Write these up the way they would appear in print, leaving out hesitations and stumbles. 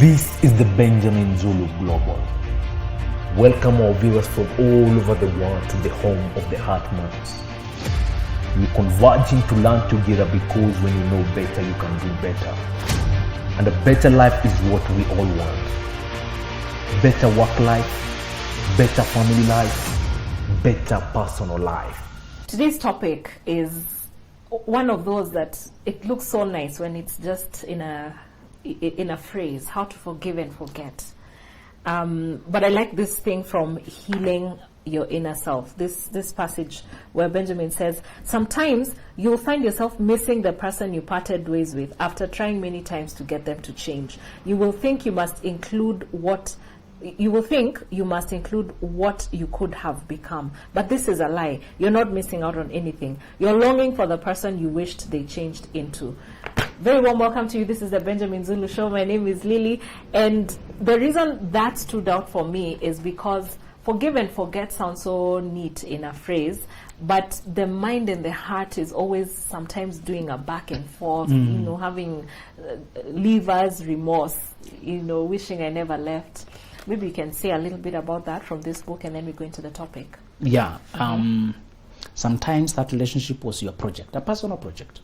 This is the Benjamin Zulu Global. Welcome our viewers from all over the world to the home of the Heart Months. We're converging to learn together because when you know better, you can do better. And a better life is what we all want. Better work life, better family life, better personal life. Today's topic is one of those that it looks so nice when it's just in a phrase, how to forgive and forget. But I like this thing from Healing Your Inner Self. This passage where Benjamin says, sometimes you'll find yourself missing the person you parted ways with after trying many times to get them to change. You will think you must include what you could have become. But this is a lie. You're not missing out on anything. You're longing for the person you wished they changed into. Very warm welcome to you. This is the Benjamin Zulu Show. My name is Lily. And the reason that stood out for me is because forgive and forget sounds so neat in a phrase, but the mind and the heart is always sometimes doing a back and forth, having leavers remorse, wishing I never left. Maybe you can say a little bit about that from this book, and then we go into the topic. Yeah. Sometimes that relationship was your project, a personal project.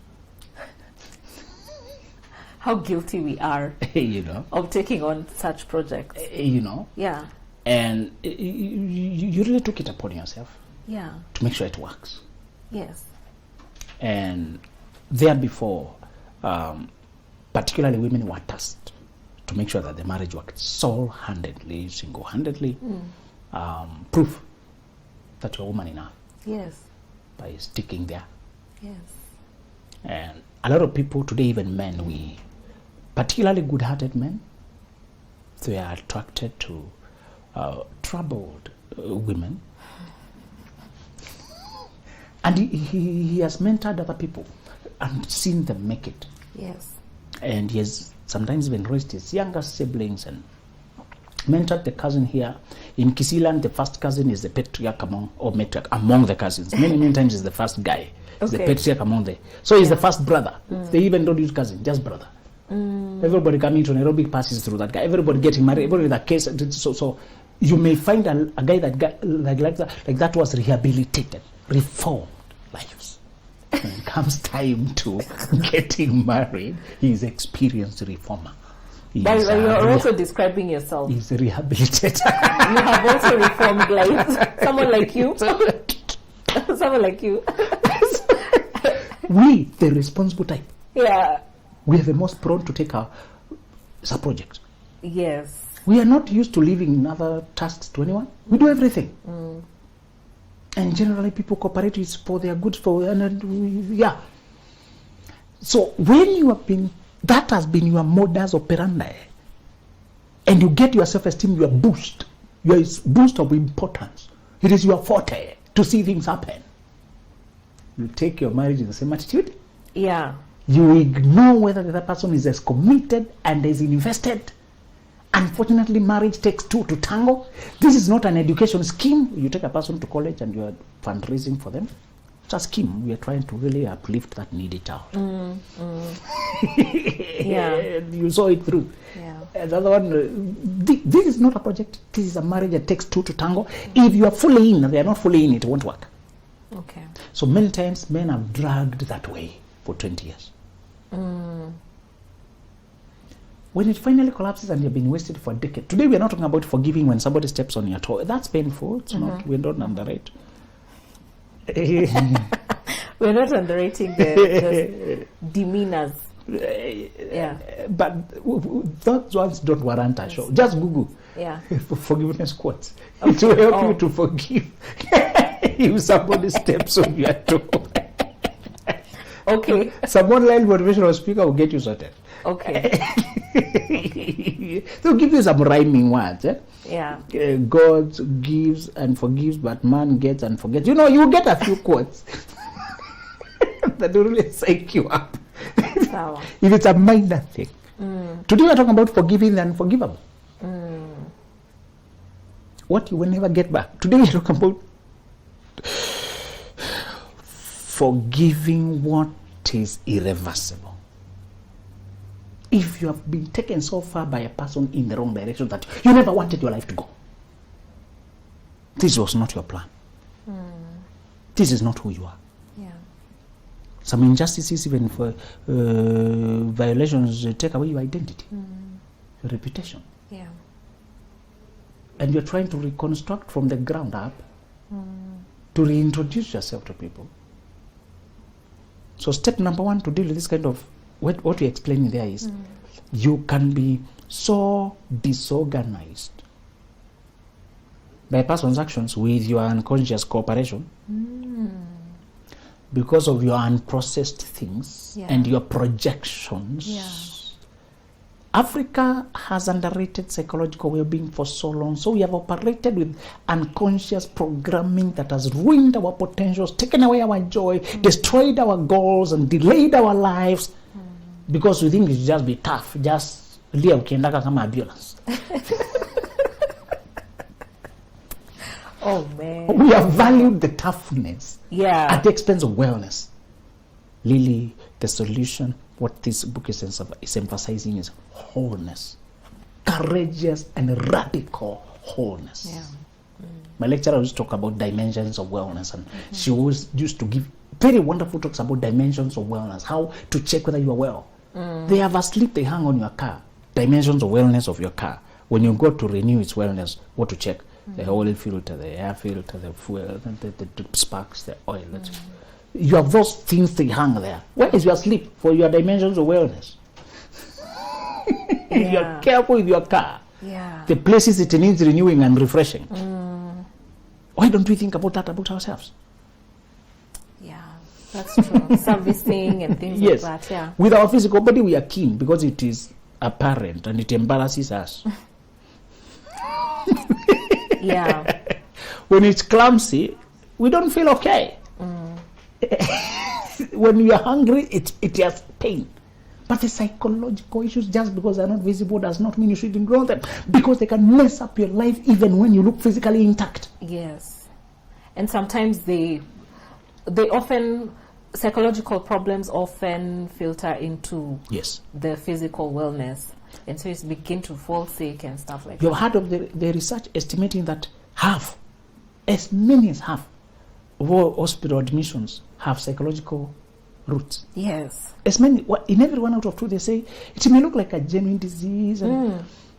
How guilty we are, of taking on such projects. Yeah. And you really took it upon yourself. Yeah. To make sure it works. Yes. And there before, particularly women were tasked to make sure that the marriage worked single-handedly. Proof that you're a woman enough. Yes. By sticking there. Yes. And a lot of people today, even men, particularly good-hearted men, they are attracted to troubled women. And he has mentored other people and seen them make it. Yes. And he has sometimes even raised his younger siblings and mentored the cousin here. In Kisiland, the first cousin is the patriarch matriarch among the cousins. Many times is the first guy. He's the patriarch among the... So he's the first brother. They even don't use cousin, just brother. Everybody coming to Nairobi passes through that guy. Everybody getting married. Everybody that case. So you may find a guy like that was rehabilitated, reformed lives. When it comes time to getting married, he's experienced reformer. But you're also describing yourself. He's a rehabilitator. You have also reformed lives. Someone like you. Someone like you. We, the responsible type. Yeah. We are the most prone to take our sub-projects. Yes. We are not used to leaving other tasks to anyone. We do everything. And generally people cooperate is for their good, yeah. So when you have been, that has been your modus operandi, and you get your self-esteem, your boost of importance. It is your forte to see things happen. You take your marriage in the same attitude. Yeah. You ignore whether the other person is as committed and as invested. Unfortunately, marriage takes two to tango. This is not an education scheme. You take a person to college and you are fundraising for them. It's a scheme. We are trying to really uplift that needy child. Yeah. You saw it through. Yeah. The other one, this is not a project. This is a marriage that takes two to tango. If you are fully in and they are not fully in, it won't work. Okay. So many times men have dragged that way for 20 years. When it finally collapses and you've been wasted for a decade. Today we are not talking about forgiving when somebody steps on your toe. That's painful. It's not. We don't underrate. We're not underrating the demeanors. Yeah. But those ones don't warrant a show. Just Google. Yeah. Forgiveness quotes. It will help you to forgive if somebody steps on your toe. Okay. Some online motivational speaker will get you sorted. Okay. They'll give you some rhyming words. Yeah. God gives and forgives, but man gets and forgets. You get a few quotes that will really psych you up. If it's a minor thing. Today we're talking about forgiving the unforgivable. What you will never get back. Today we're talking about forgiving what is irreversible. if you have been taken so far by a person in the wrong direction that you never wanted your life to go. This was not your plan. This is not who you are. Yeah. Some injustices, even for violations, take away your identity, your reputation. Yeah. And you're trying to reconstruct from the ground up to reintroduce yourself to people. So step number one to deal with this kind of, what you're explaining there is, you can be so disorganized by a person's actions with your unconscious cooperation because of your unprocessed things and your projections. Yeah. Africa has underrated psychological well-being for so long, so we have operated with unconscious programming that has ruined our potentials, taken away our joy, destroyed our goals, and delayed our lives because we think it should just be tough, just live ukiendaka kama ambulance. Oh man. We have valued the toughness at the expense of wellness. Lily, the solution, what this book is emphasizing is wholeness. Courageous and radical wholeness. Yeah. My lecturer used to talk about dimensions of wellness, and she always used to give very wonderful talks about dimensions of wellness, how to check whether you are well. They have a slip they hang on your car, dimensions of wellness of your car. When you go to renew its wellness, what to check? The oil filter, the air filter, the fuel, the sparks, the oil. You have those things they hang there. Where is your sleep for your dimensions of wellness? If you're careful with your car, the places it needs renewing and refreshing. Why don't we think about that about ourselves? Yeah, that's true. Servicing and things like that. Yeah. With our physical body, we are keen because it is apparent and it embarrasses us. Yeah. When it's clumsy, we don't feel okay. When you are hungry, it has pain. But the psychological issues, just because they're not visible, does not mean you should ignore them, because they can mess up your life even when you look physically intact. Yes. And sometimes psychological problems often filter into the physical wellness. And so you begin to fall sick and stuff like that. You've heard of the research estimating that as many as half of all hospital admissions have psychological roots. Yes. As many, in every 1 out of 2, they say it may look like a genuine disease,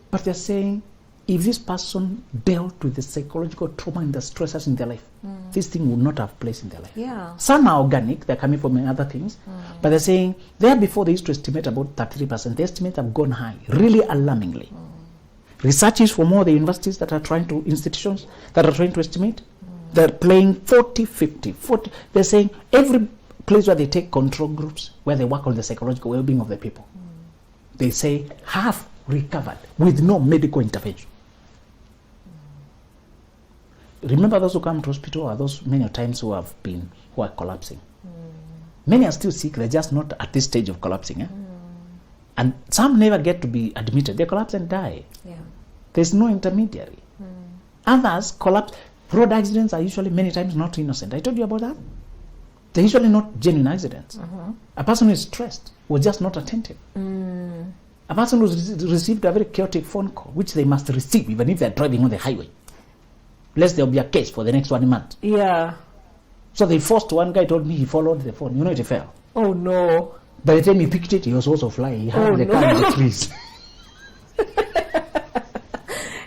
but they're saying if this person dealt with the psychological trauma and the stresses in their life, this thing would not have place in their life. Yeah. Some are organic, they're coming from other things, but they're saying there before they used to estimate about 33%. The estimates have gone high, really alarmingly. Researchers from all the universities that are trying to, institutions that are trying to estimate, they're playing 40. They're saying every place where they take control groups, where they work on the psychological well-being of the people, they say half recovered with no medical intervention. Remember, those who come to hospital are those many times who are collapsing. Many are still sick, they're just not at this stage of collapsing. And some never get to be admitted. They collapse and die. Yeah. There's no intermediary. Others collapse. Road accidents are usually many times not innocent. I told you about that. They're usually not genuine accidents. A person who is stressed was just not attentive. A person who received a very chaotic phone call, which they must receive even if they're driving on the highway, lest there'll be a case for the next 1 month. Yeah. So they forced, one guy told me he followed the phone. You know, it fell. Oh no. By the time he picked it, he was also flying. He had the car in the trees.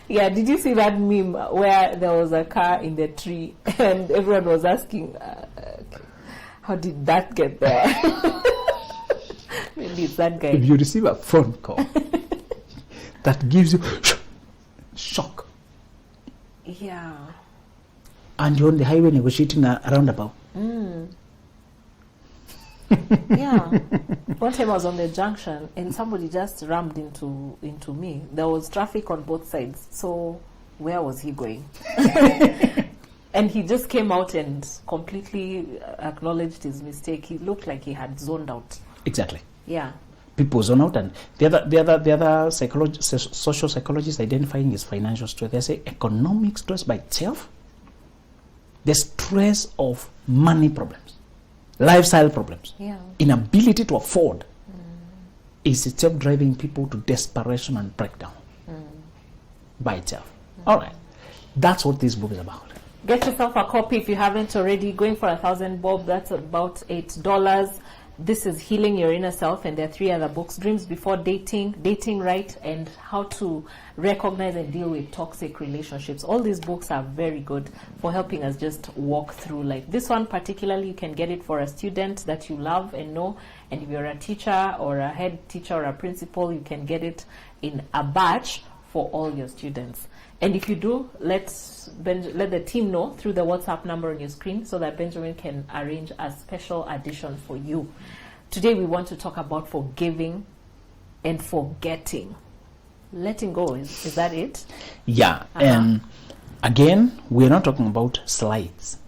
Yeah, did you see that meme where there was a car in the tree and everyone was asking, how did that get there? Maybe it's that guy. If you receive a phone call that gives you shock, yeah, and you're on the highway negotiating a roundabout. Yeah. One time I was on the junction and somebody just rammed into me. There was traffic on both sides. So where was he going? And he just came out and completely acknowledged his mistake. He looked like he had zoned out. Exactly. Yeah. People zone out, and the other social psychologists identifying is financial stress. They say economic stress by itself, the stress of money problems, lifestyle problems, inability to afford, is itself driving people to desperation and breakdown by itself. All right. That's what this book is about. Get yourself a copy if you haven't already. Going for 1,000 bob, that's about $8. This is Healing Your Inner Self, and there are 3 other books: Dreams Before Dating, Dating Right, and How to Recognize and Deal with Toxic Relationships. All these books are very good for helping us just walk through life. This one particularly, you can get it for a student that you love and know, and if you're a teacher or a head teacher or a principal, you can get it in a batch for all your students. And if you do, let the team know through the WhatsApp number on your screen so that Benjamin can arrange a special edition for you. Today we want to talk about forgiving and forgetting. Letting go, is that it? Yeah. And again, we're not talking about slights.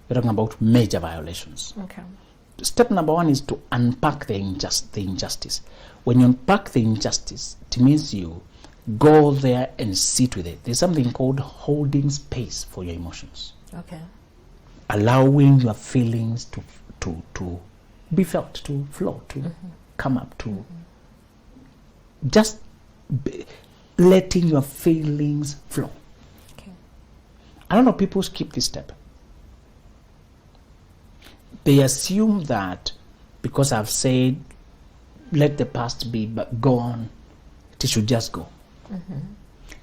We're talking about major violations. Okay. Step number 1 is to unpack the injustice. When you unpack the injustice, it means you go there and sit with it. There's something called holding space for your emotions. Okay. Allowing your feelings to be felt, to flow, to come up, to just letting your feelings flow. Okay. A lot of people skip this step. They assume that because I've said, let the past be, but go on, it should just go.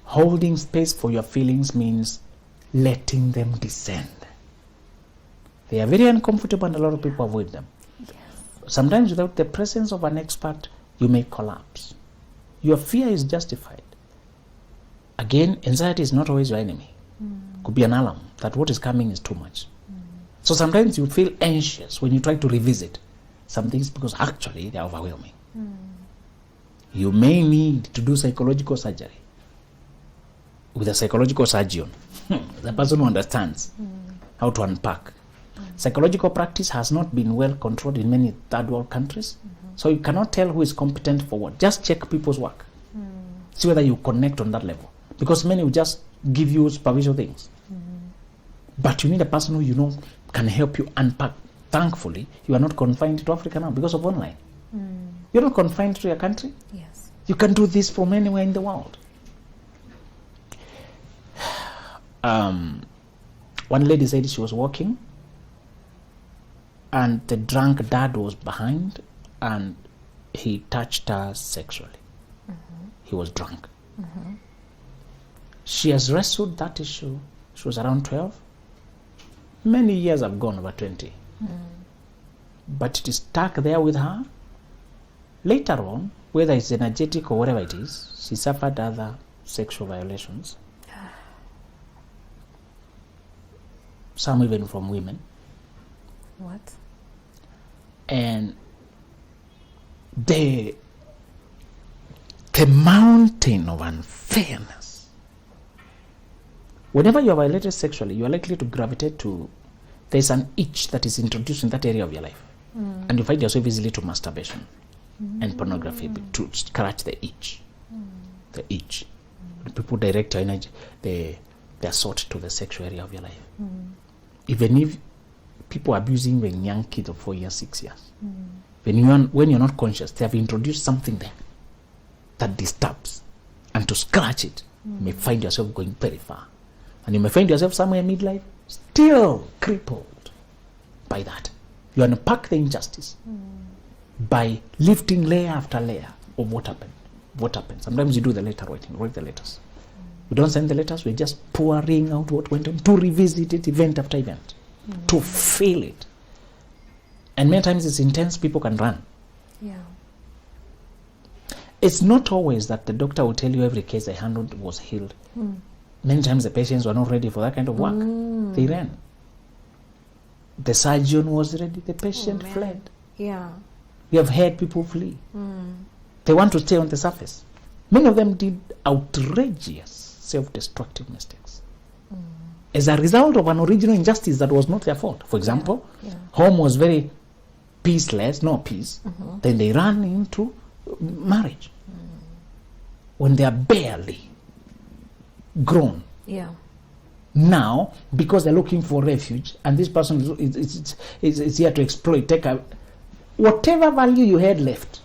Holding space for your feelings means letting them descend. They are very uncomfortable and a lot of people avoid them. Yes. Sometimes without the presence of an expert, you may collapse. Your fear is justified. Again, anxiety is not always your enemy. Could be an alarm that what is coming is too much. So sometimes you feel anxious when you try to revisit some things because actually they are overwhelming. You may need to do psychological surgery with a psychological surgeon, the person who understands how to unpack. Psychological practice has not been well controlled in many third world countries, so you cannot tell who is competent for what. Just check people's work. See whether you connect on that level, because many will just give you superficial things. But you need a person who you know can help you unpack. Thankfully, you are not confined to Africa now because of online. You're not confined to your country. Yes. You can do this from anywhere in the world. One lady said she was walking and the drunk dad was behind and he touched her sexually. He was drunk. She has wrestled that issue. She was around 12. Many years have gone, over 20. But it is stuck there with her. Later on, whether it's energetic or whatever it is, she suffered other sexual violations. Some even from women. What? And the mountain of unfairness. Whenever you are violated sexually, you are likely to gravitate to, there's an itch that is introduced in that area of your life. And you find yourself easily to masturbation and pornography to scratch the itch. The itch. When people direct your energy, they are sought to the sexual area of your life. Even if people are abusing when young kids of 4 years, 6 years. When you're not conscious, they have introduced something there that disturbs. And to scratch it, you may find yourself going very far. And you may find yourself somewhere midlife, still crippled by that. You unpack the injustice by lifting layer after layer of what happened. What happened? Sometimes you do the letter writing, write the letters. We don't send the letters, we're just pouring out what went on, to revisit it event after event, to feel it. And many times it's intense, people can run. Yeah. It's not always that the doctor will tell you every case I handled was healed. Many times the patients were not ready for that kind of work. They ran. The surgeon was ready, the patient fled. Yeah. We have heard people flee. They want to stay on the surface. Many of them did outrageous self-destructive mistakes. As a result of an original injustice that was not their fault. For example, home was very peaceless, no peace. Then they ran into marriage. When they are barely grown. Yeah. Now, because they're looking for refuge, and this person is here to exploit, take whatever value you had left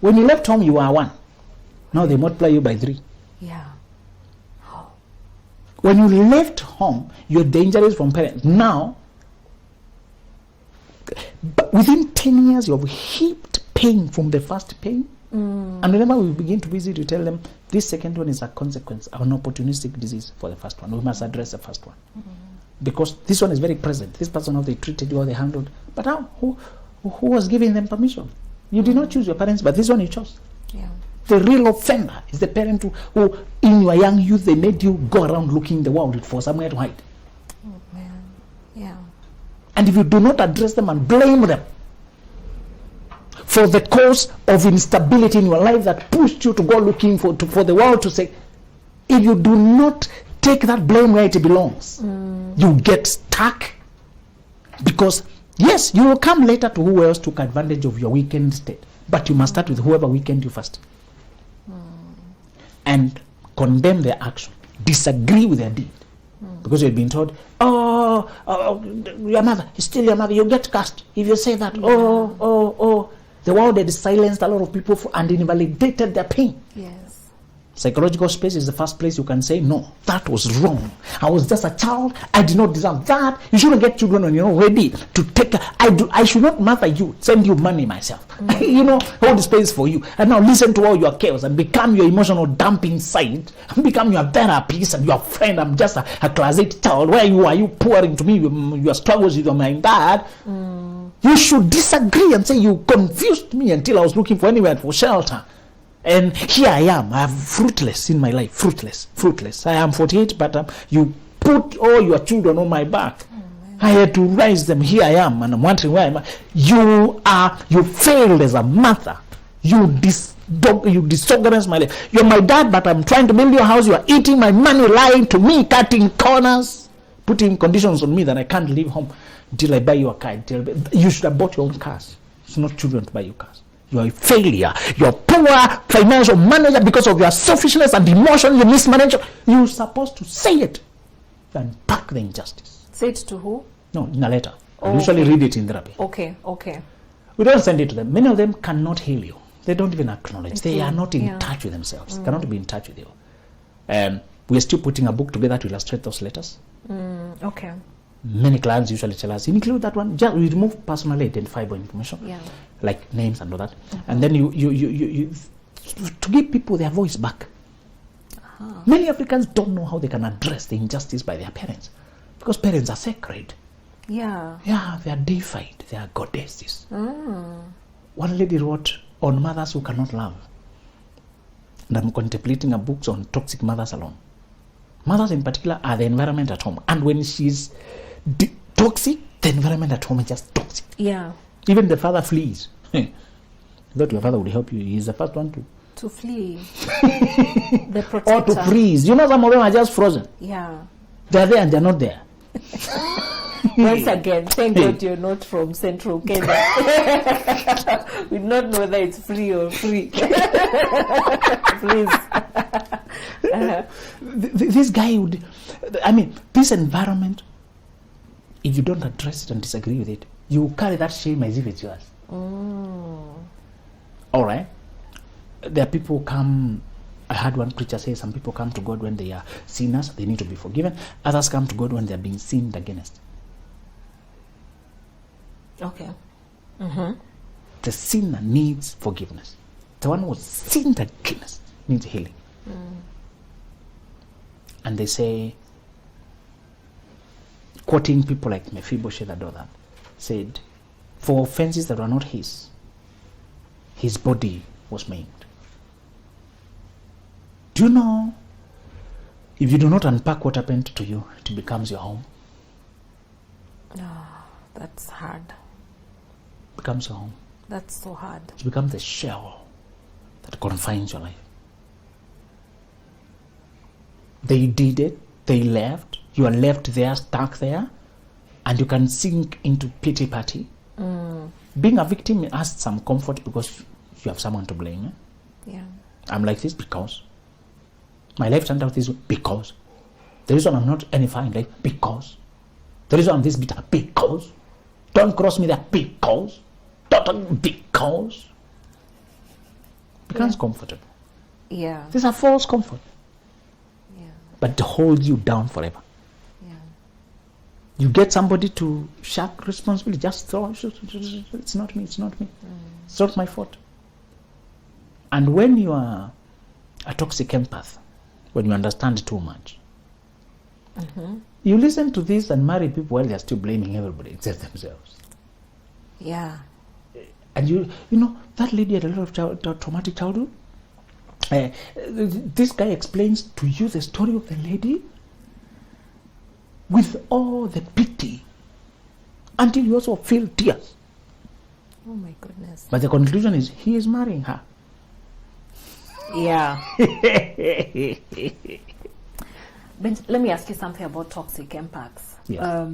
When you left home, you were 1. Now they multiply you by 3. Yeah. When you left home, your danger is from parents. Now, within 10 years, you have heaped pain from the first pain. And whenever we begin to visit, you tell them, this second one is a consequence of an opportunistic disease for the first one. We must address the first one. Because this one is very present. This person, how they treated you, how they handled. But how? Who was giving them permission? You did not choose your parents, but this one you chose. Yeah. The real offender is the parent who, in your young youth, they made you go around looking the world for somewhere to hide. Oh, man. Yeah. And if you do not address them and blame them for the cause of instability in your life that pushed you to go looking for the world to say, if you do not take that blame where it belongs, you get stuck. Because, yes, you will come later to who else took advantage of your weakened state. But you must start with whoever weakened you first. And condemn their action. Disagree with their deed. Because you've been told, your mother is still your mother. You get cast if you say that. The world had silenced a lot of people and invalidated their pain. Yes. Psychological space is the first place you can say, no, that was wrong. I was just a child. I did not deserve that. You shouldn't get children when you're not ready to take. I should not mother you, send you money myself. Hold the space for you. And now listen to all your chaos and become your emotional dumping side. Become your therapist and your friend. I'm just a class 8 child. Where are you pouring to me your struggles with my dad? You should disagree and say, you confused me until I was looking for anywhere for shelter. And here I am. I am fruitless in my life. Fruitless. I am 48, but you put all your children on my back. I had to raise them. Here I am, and I'm wondering where am I. You failed as a mother. You disorganized my life. You're my dad, but I'm trying to build your house. You are eating my money, lying to me, cutting corners, putting conditions on me that I can't leave home until I buy you a car. You should have bought your own cars. It's not children to buy you cars. You're a failure. You're poor financial manager because of your selfishness and emotion. You mismanage. You're supposed to say it and back the injustice. Say it to who? No, in a letter. I usually read it in therapy. Okay. We don't send it to them. Many of them cannot heal you. They don't even acknowledge. They are not in touch with themselves. They cannot be in touch with you. We're still putting a book together to illustrate those letters. Okay. Many clients usually tell us, include that one. Just we remove personally identifiable information, like names and all that, and then you to give people their voice back. Many Africans don't know how they can address the injustice by their parents, because parents are sacred. Yeah, they are deified. They are goddesses. One lady wrote on mothers who cannot love, and I'm contemplating a book on toxic mothers alone. Mothers in particular are the environment at home, and when she's toxic, the environment at home is just toxic. Yeah. Even the father flees. I thought your father would help you. He's the first one to flee. The protector. Or to freeze. Some of them are just frozen. Yeah. They're there and they're not there. Once again, thank God you're not from Central Kenya. We don't know whether it's free or free. Please. This guy would, this environment, if you don't address it and disagree with it, you carry that shame as if it's yours. All right. There are people who come, I heard one preacher say some people come to God when they are sinners, they need to be forgiven. Others come to God when they are being sinned against. Okay. The sinner needs forgiveness. The one who was sinned against needs healing. And they say, quoting people like Mephibosheth and all that, said, for offenses that were not his body was maimed. Do you know, if you do not unpack what happened to you, it becomes your home. That's hard. Becomes your home. That's so hard. It becomes the shell that confines your life. They did it, they left, you are left there, stuck there, and you can sink into pity party. Being a victim has some comfort because you have someone to blame. Yeah. I'm like this because my life turned out this way because the reason I'm not any fine life because the reason I'm this bitter because don't cross me there because don't because becomes comfortable. Yeah. These are false comfort, Yeah. but it holds you down forever. Yeah. You get somebody to shirk responsibility, just throw, it's not me, it's not me. It's not my fault. And when you are a toxic empath, when you understand too much, you listen to this and marry people while they're still blaming everybody except themselves. Yeah. And you know, that lady had a lot of traumatic childhood. This guy explains to you the story of the lady with all the pity until you also feel tears. Oh my goodness. But the conclusion is he is marrying her. Yeah. Let me ask you something about toxic empaths. Yes.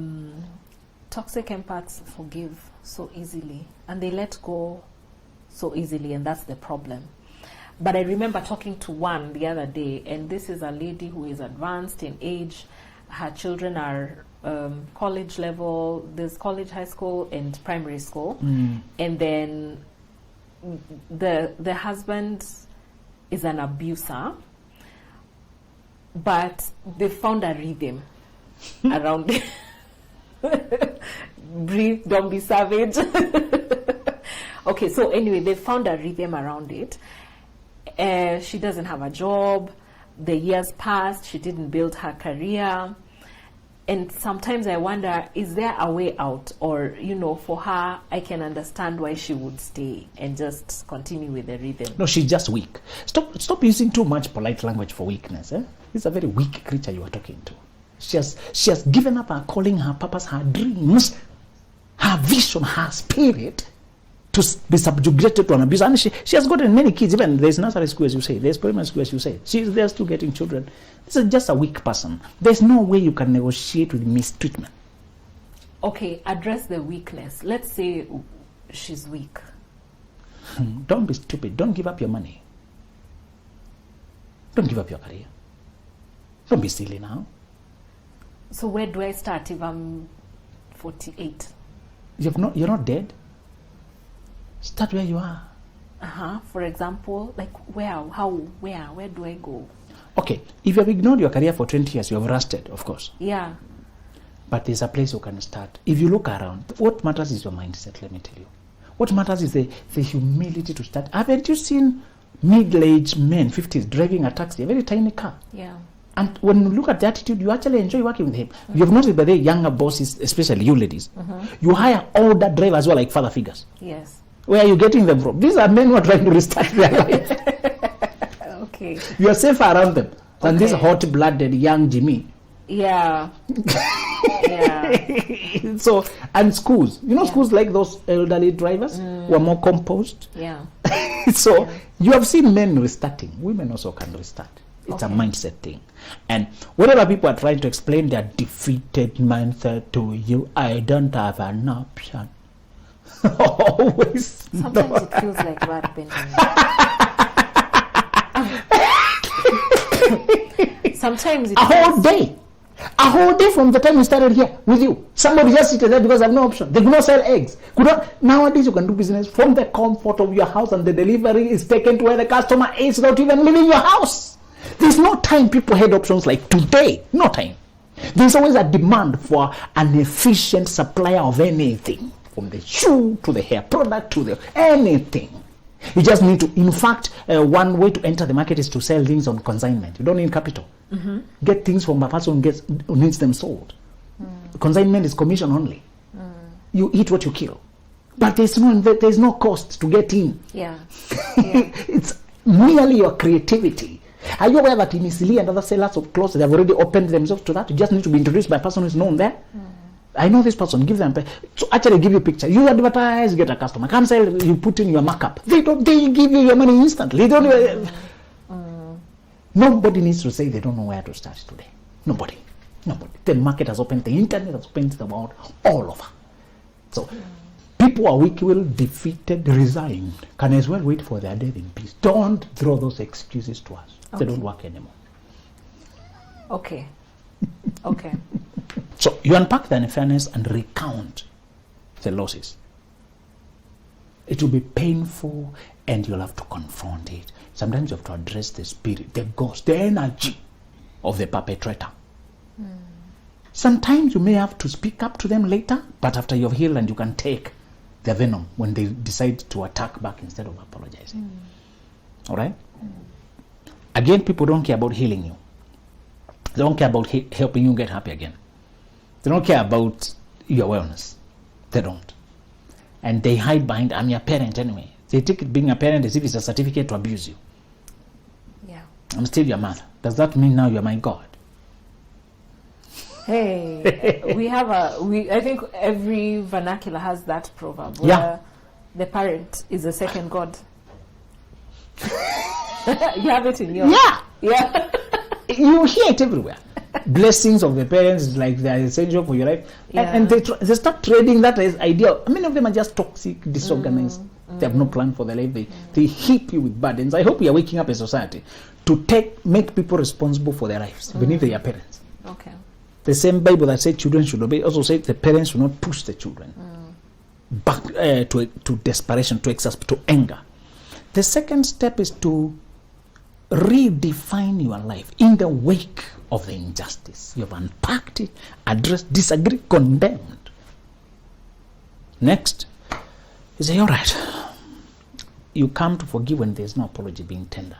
Toxic empaths forgive so easily and they let go so easily, and that's the problem. But I remember talking to one the other day, and this is a lady who is advanced in age. Her children are college level. There's college, high school, and primary school. And then the husband is an abuser, but they found a rhythm around it. Breathe, don't be savage. Okay, so anyway, they found a rhythm around it. She doesn't have a job. The years passed. She didn't build her career. And sometimes I wonder, is there a way out? Or, you know, for her, I can understand why she would stay and just continue with the rhythm. No, she's just weak. Stop using too much polite language for weakness. It's a very weak creature you are talking to. She has given up her calling, her purpose, her dreams, her vision, her spirit to be subjugated to an abuse. And she has gotten many kids. Even there's nursery school, as you say. There's primary school, as you say. She's there still getting children. This is just a weak person. There's no way you can negotiate with mistreatment. Okay, address the weakness. Let's say she's weak. Don't be stupid. Don't give up your money. Don't give up your career. Don't be silly now. So where do I start if I'm 48? You're not dead. Start where you are. For example, like where do I go? Okay, if you have ignored your career for 20 years, you have rusted, of course. Yeah. But there's a place you can start. If you look around, what matters is your mindset, let me tell you. What matters is the humility to start. Haven't you seen middle-aged men, 50s, driving a taxi, a very tiny car? Yeah. And when you look at the attitude, you actually enjoy working with him. You have noticed by the younger bosses, especially you ladies, you hire older drivers who are like father figures. Yes. Where are you getting them from? These are men who are trying to restart their life. Okay. You are safer around them than this hot-blooded young Jimmy. Yeah. Yeah. So, and schools. Schools like those elderly drivers who are more composed. Yeah. So, you have seen men restarting. Women also can restart. It's a mindset thing. And whenever people are trying to explain their defeated mindset to you, I don't have an option. Always. Sometimes it feels like that, Benjamin. Sometimes it A whole day from the time we started here with you. Somebody just sitting there because I have no option. They could not sell eggs. Nowadays you can do business from the comfort of your house, and the delivery is taken to where the customer is without even leaving your house. There's no time people had options like today. No time. There's always a demand for an efficient supplier of anything. From the shoe to the hair product to the anything. You just need to, in fact, one way to enter the market is to sell things on consignment. You don't need capital. Get things from a person who needs them sold. Consignment is commission only. You eat what you kill. But there's no cost to get in. Yeah. It's merely your creativity. Are you aware that in Isili and other sellers of clothes, they have already opened themselves to that? You just need to be introduced by a person who is known there. I know this person, give them so actually give you a picture. You advertise, get a customer. Come sell, you put in your markup. They give you your money instantly. Nobody needs to say they don't know where to start today. Nobody. The market has opened, the internet has opened the world all over. So people are weak, will, defeated, resigned, can as well wait for their death in peace. Don't throw those excuses to us. They don't work anymore. Okay. So you unpack the unfairness and recount the losses. It will be painful and you'll have to confront it. Sometimes you have to address the spirit, the ghost, the energy of the perpetrator. Sometimes you may have to speak up to them later, but after you've healed, and you can take the venom when they decide to attack back instead of apologizing. All right? Again, people don't care about healing you. They don't care about helping you get happy again. They don't care about your wellness. They don't. And they hide behind, I'm your parent anyway. They take it being a parent as if it's a certificate to abuse you. Yeah. I'm still your mother. Does that mean now you're my God? Hey, I think every vernacular has that proverb where the parent is a second God. You have it in your... Yeah. You hear it everywhere. Blessings of the parents is like they're essential for your life. Yeah. And they start trading that as idea. Many of them are just toxic, disorganized. They have no plan for their life. They hit you with burdens. I hope we are waking up as a society to make people responsible for their lives, even if they are parents. Okay. The same Bible that said children should obey also said the parents should not push the children back to desperation, to anger. The second step is to redefine your life in the wake of the injustice. You've unpacked it, addressed, disagreed, condemned. Next, you say, all right, you come to forgive when there's no apology being tendered.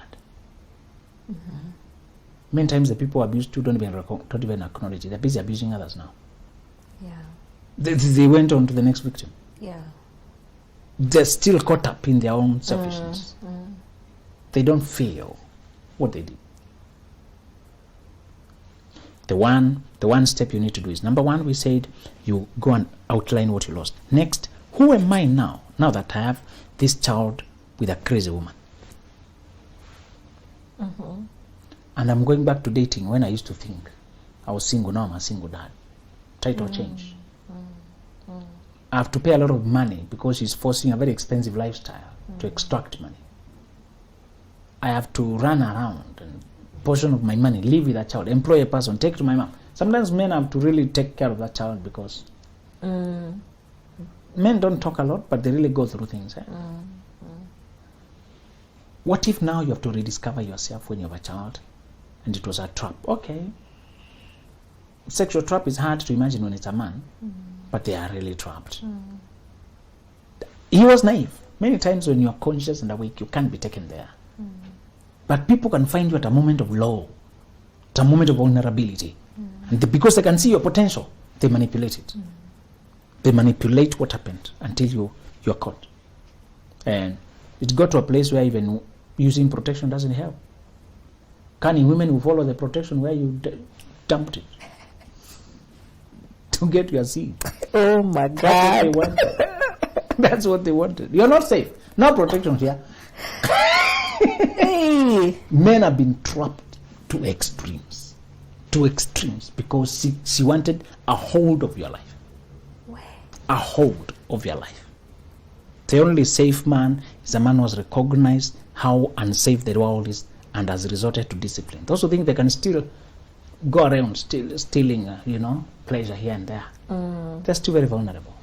Many times the people who abuse you don't even acknowledge it. They're busy abusing others now. Yeah. They went on to the next victim. Yeah. They're still caught up in their own selfishness. They don't feel what they did. The one step you need to do is, number one, we said you go and outline what you lost. Next, who am I now that I have this child with a crazy woman? And I'm going back to dating when I used to think I was single. Now I'm a single dad. Title change. I have to pay a lot of money because she's forcing a very expensive lifestyle to extract money. I have to run around and portion of my money, live with that child, employ a person, take to my mom. Sometimes men have to really take care of that child because men don't talk a lot, but they really go through things. What if now you have to rediscover yourself when you have a child and it was a trap? Okay. Sexual trap is hard to imagine when it's a man, but they are really trapped. He was naive. Many times when you are conscious and awake, you can't be taken there. But people can find you at a moment of low, at a moment of vulnerability. And because they can see your potential, they manipulate it. They manipulate what happened until you're caught. And it got to a place where even using protection doesn't help. Cunning women will follow the protection where you dumped it to get your seed. Oh my God. That's what they wanted. You're not safe. No protection here. Hey. Men have been trapped to extremes because she wanted a hold of your life. A hold of your life. The only safe man is a man who has recognized how unsafe the world is and has resorted to discipline. Those who think they can still go around stealing, pleasure here and there, they're still very vulnerable.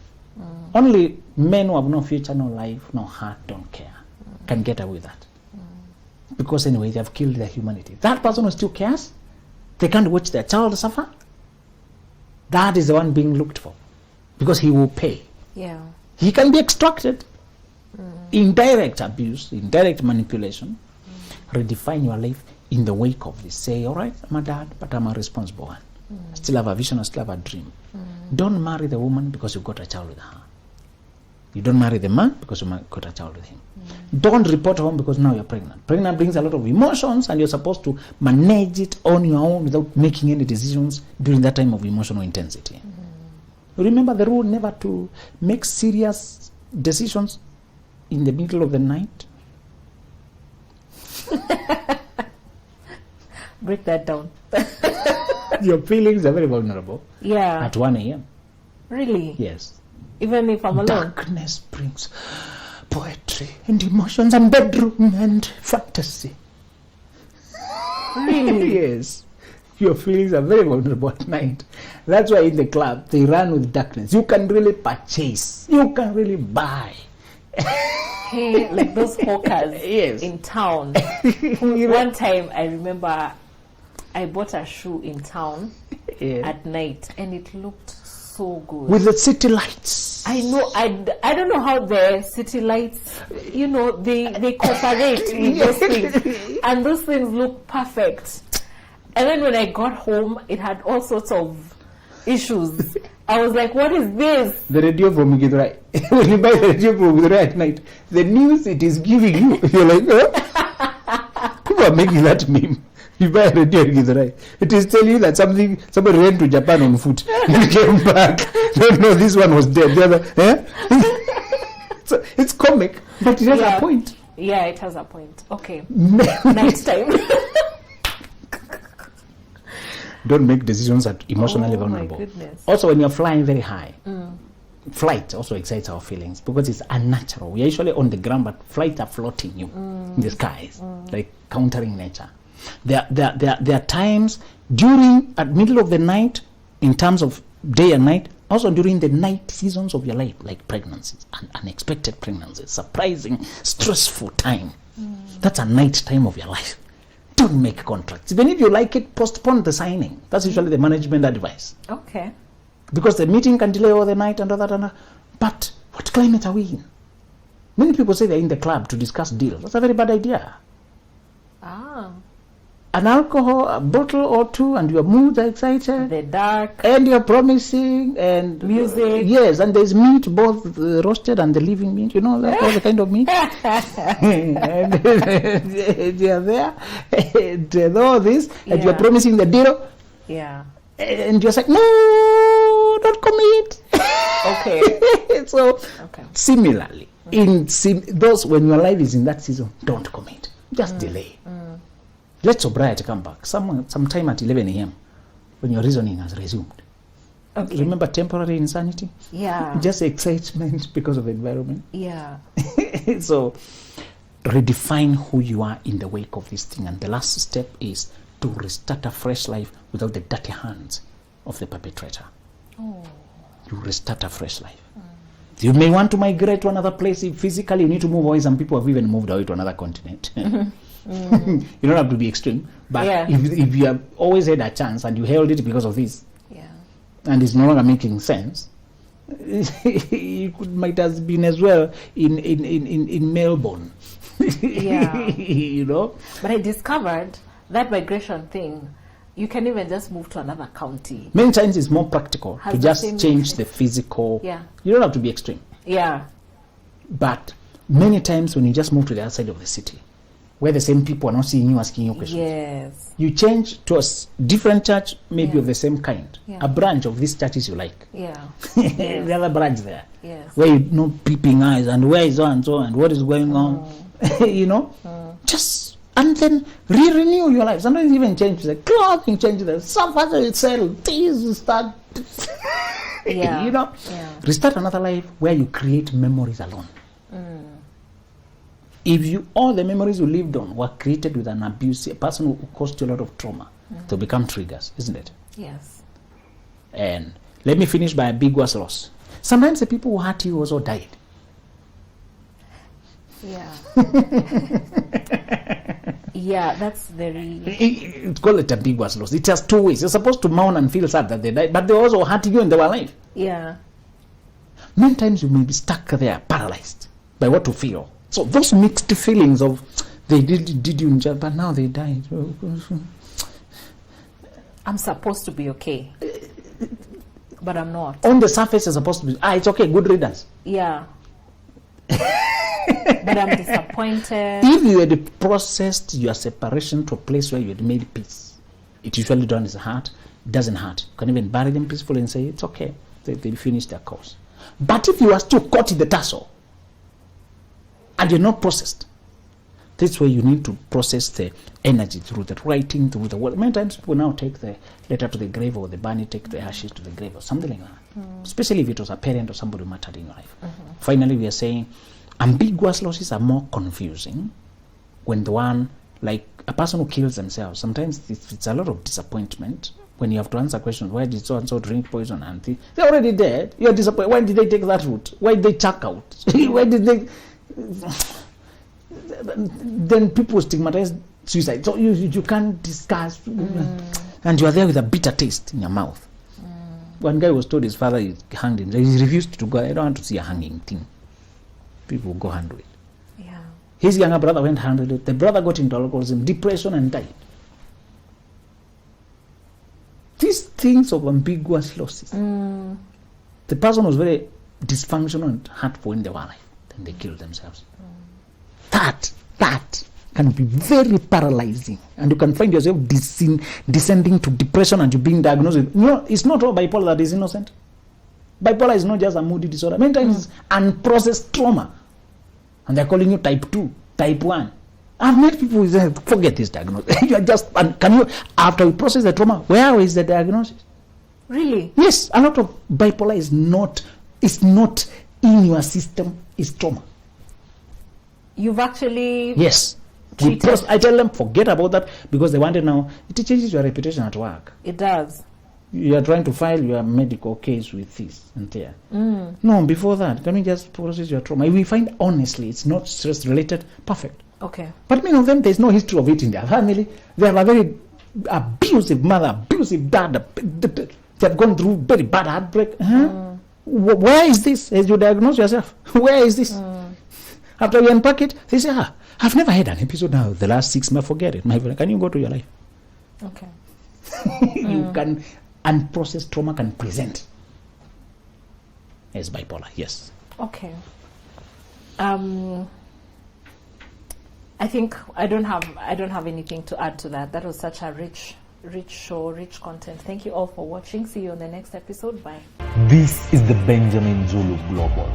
Only men who have no future, no life, no heart, don't care, can get away with that. Because anyway, they have killed their humanity. That person who still cares, they can't watch their child suffer. That is the one being looked for. Because he will pay. Yeah. He can be extracted. Indirect abuse, indirect manipulation. Redefine your life in the wake of this. Say, all right, I'm a dad, but I'm a responsible one. I still have a vision, I still have a dream. Don't marry the woman because you got a child with her. You don't marry the man because you got a child with him. Don't report home because now you're pregnant. Pregnant brings a lot of emotions and you're supposed to manage it on your own without making any decisions during that time of emotional intensity. Remember the rule never to make serious decisions in the middle of the night. Break that down. Your feelings are very vulnerable. Yeah. At 1 a.m. Really? Yes. Even if I'm alone? Darkness brings poetry and emotions and bedroom and fantasy. Really? Yes. Your feelings are very vulnerable at night. That's why in the club, they run with darkness. You can really purchase. You can really buy. Hey, like those hawkers Yes. in town. One time I remember I bought a shoe in town at night and it looked so good. With the city lights. I know, I don't know how the city lights, you know, they cooperate with those things. And those things look perfect. And then when I got home, it had all sorts of issues. I was like, what is this? The radio from Githurai. When you buy the radio from Githurai at night, the news it is giving you, you're like, oh? People are making that meme. You buy a radio in Githurai, it is telling you that somebody went to Japan on foot and came back. No, this one was dead. The other, so it's comic, but it has a point. Yeah, it has a point. Okay. Night time. Don't make decisions that emotionally vulnerable. My goodness. Also, when you're flying very high, flight also excites our feelings because it's unnatural. We're usually on the ground, but flights are floating you in the skies, like countering nature. There are times at middle of the night, in terms of day and night, also during the night seasons of your life, like pregnancies, unexpected pregnancies, surprising, stressful time. That's a night time of your life. Don't make contracts. Even if you like it, postpone the signing. That's usually the management advice. Okay. Because the meeting can delay all the night and all that. But what climate are we in? Many people say they're in the club to discuss deals. That's a very bad idea. An alcohol, a bottle or two, and your moods are excited. The dark. And you're promising, and music. Yes, and there's meat, both the roasted and the living meat. You know, that's all the kind of meat. And you're there, and all this, and you're promising the deal. Yeah. And you're like, no, don't commit. Okay. So, similarly, in those when your life is in that season, don't commit. Just delay. Let sobriety come back. Sometime at 11 a.m. when your reasoning has resumed. Okay. Remember temporary insanity? Yeah. Just excitement because of the environment. Yeah. So redefine who you are in the wake of this thing. And the last step is to restart a fresh life without the dirty hands of the perpetrator. You restart a fresh life. You may want to migrate to another place. If physically you need to move away. Some people have even moved away to another continent. You don't have to be extreme, but if you have always had a chance and you held it because of this, and it's no longer making sense, it might have been as well in Melbourne. You know. But I discovered that migration thing. You can even just move to another county. Many times it's more practical to just change the physical. You don't have to be extreme. But many times when you just move to the other side of the city, where the same people are not seeing you, asking you questions. You change to a different church, maybe of the same kind. A branch of these churches you like. The other branch there. Where you know peeping eyes and where is so and what is going on. You know? Just, and then renew your life. Sometimes even change the clothing, change the stuff itself. Things start. You know? Restart another life where you create memories alone. If all the memories you lived on were created with an abuse, a person who caused you a lot of trauma, they'll become triggers, isn't it? Yes. And let me finish by a big loss. Sometimes the people who hurt you also died. That's very... It's called it a big loss. It has two ways. You're supposed to mourn and feel sad that they died, but they also hurt you and they were alive. Many times you may be stuck there, paralyzed by what to feel. So those mixed feelings of they did you in jail, but now they died. I'm supposed to be okay, but I'm not. On the surface, you're supposed to be. It's okay. Good riddance. But I'm disappointed. If you had processed your separation to a place where you had made peace, it usually doesn't hurt. You can even bury them peacefully and say it's okay. They finished their course. But if you are still caught in the tussle, and you're not processed, that's where you need to process the energy through the writing, through the word. Many times people now take the letter to the grave, or the bunny take the ashes to the grave, or something like that. Especially if it was a parent or somebody who mattered in your life. Finally, we are saying ambiguous losses are more confusing when the one, like a person who kills themselves, sometimes it's a lot of disappointment when you have to answer questions. Why did so and so drink poison? And they're already dead. You're disappointed. Why did they take that route? Why did they chuck out? Why did they... then people stigmatize suicide. So you can't discuss, and you are there with a bitter taste in your mouth. One guy was told his father is hanged himself. He refused to go. I don't want to see a hanging thing. People will go handle it. Yeah. His younger brother went handle it. The brother got into alcoholism, depression, and died. These things of ambiguous losses. The person was very dysfunctional and hurtful in their life. Then they killed themselves. That can be very paralyzing, and you can find yourself descending to depression, and you being diagnosed with, it's not all bipolar that is innocent. Bipolar is not just a moody disorder. Many times it's unprocessed trauma, and they're calling you type 2, type 1. I've met people who say, forget this diagnosis. You are just, and can you, after you process the trauma, where is the diagnosis? Really? Yes, a lot of bipolar is not in your system, it's trauma. You've actually... Yes. I tell them, forget about that, because they want it now. It changes your reputation at work. It does. You are trying to file your medical case with this and there. No, before that, can we just process your trauma? We find, honestly, it's not stress related, perfect. Okay. But many of them, there's no history of it in their family. They have a very abusive mother, abusive dad. They have gone through very bad heartbreak. Where is this? As you diagnose yourself, where is this? After you unpack it, they say, I've never had an episode now. The last 6 months, forget it. My friend, can you go to your life? Okay. You can, unprocessed trauma can present as bipolar. Yes. Okay. I think I don't have anything to add to that. That was such a rich show, rich content. Thank you all for watching. See you on the next episode. Bye. This is the Benjamin Zulu Global.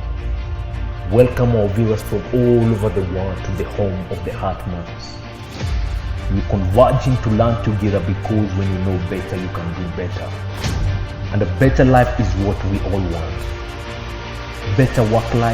Welcome our viewers from all over the world to the home of the Heart Months. We're converging to learn together, because when you know better, you can do better. And a better life is what we all want. Better work life.